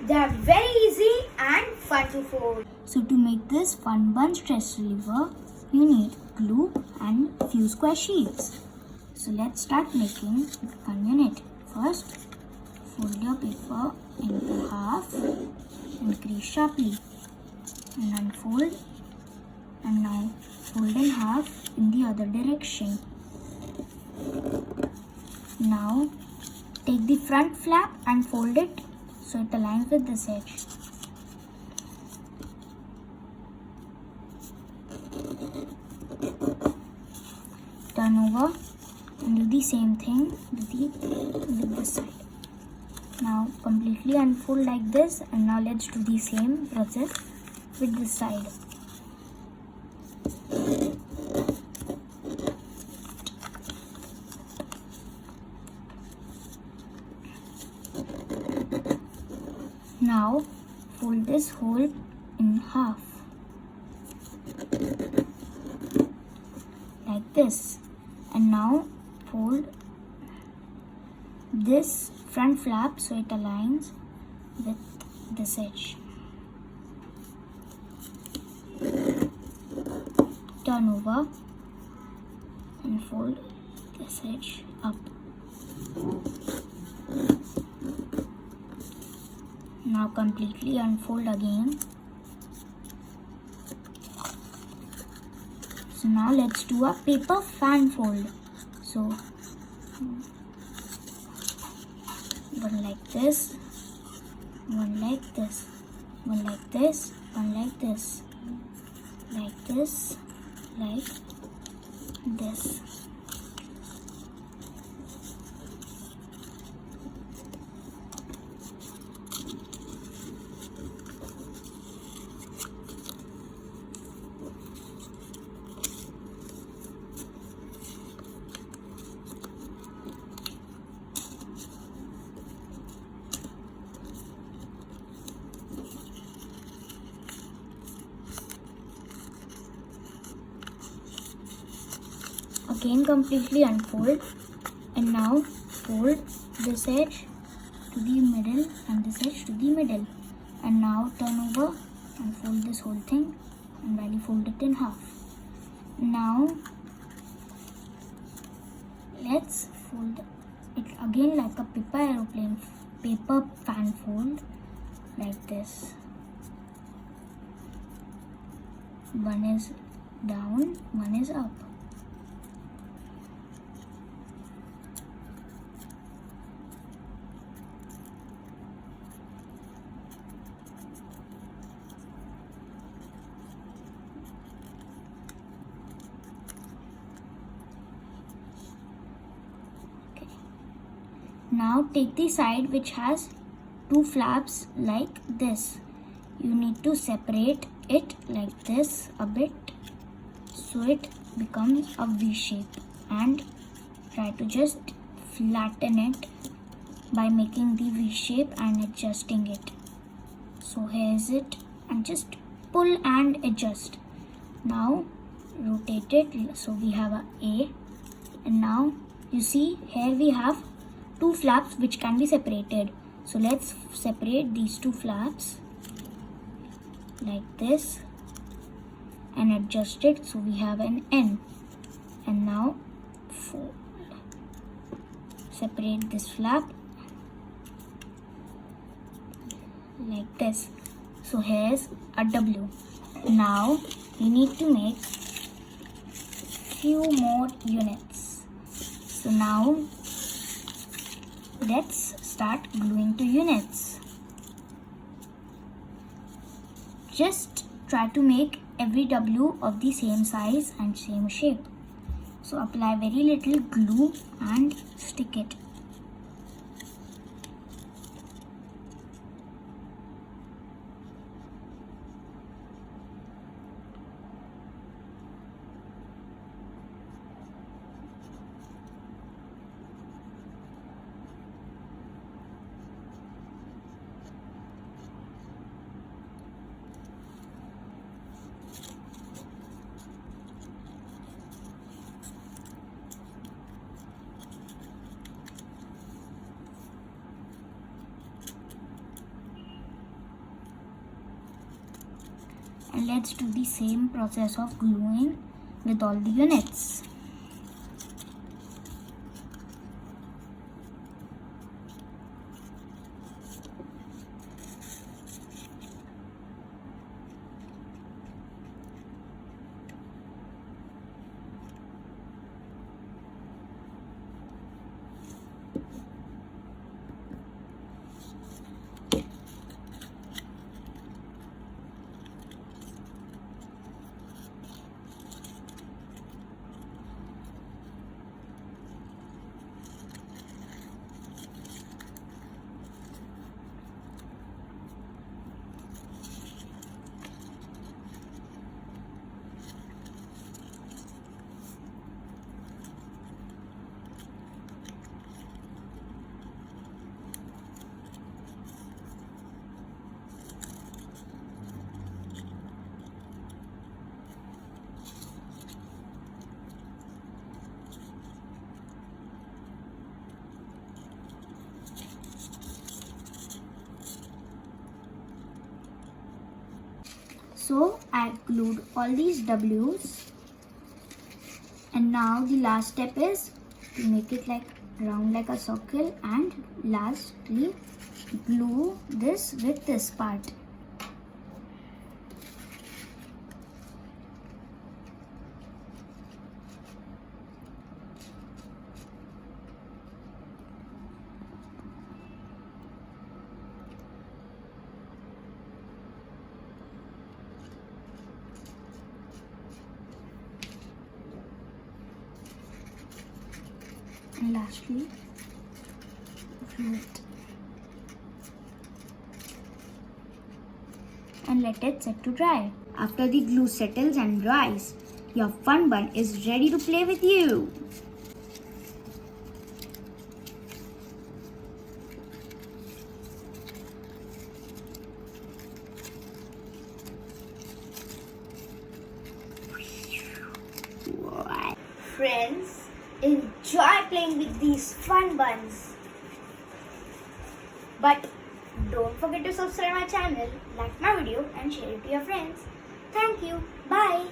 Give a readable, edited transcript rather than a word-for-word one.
They are very easy and fun to fold. So to make this fun bun stress reliever, you need glue and few square sheets. So let's start making one unit. First, fold your paper into half and crease sharply and unfold, and now fold in half in the other direction. Now take the front flap and fold it so it aligns with this edge. Turn over and do the same thing with this side. Now completely unfold like this, and now let's do the same process with this side. Now fold this hole in half like this, and now fold this front flap so it aligns with this edge. Turn over and fold this edge up. Now completely unfold again. So now let's do a paper fan fold. So one like this, one like this, one like this, one like this, like this, like this. Again completely unfold, and now fold this edge to the middle and this edge to the middle, and now turn over and fold this whole thing and really fold it in half. Now let's fold it again like a paper fan fold like this. One is down, one is up. Now take the side which has two flaps like this. You need to separate it like this a bit so it becomes a V shape, and try to just flatten it by making the V shape and adjusting it. So here's it, and just pull and adjust. Now rotate it so we have a A, and now you see here we have two flaps which can be separated. So let's separate these two flaps like this and adjust it so we have an N. And now fold. Separate this flap like this. So here's a W. Now we need to make few more units. So now let's start gluing to units. Just try to make every W of the same size and same shape. So apply very little glue and stick it. And let's do the same process of gluing with all the units. So I glued all these W's, and now the last step is to make it like round like a circle, and lastly glue this with this part. And lastly, glue it. And let it set to dry. After the glue settles and dries, your fun bun is ready to play with you. Friends, enjoy playing with these fun buns. But don't forget to subscribe my channel, like my video and share it to your friends. Thank you. Bye.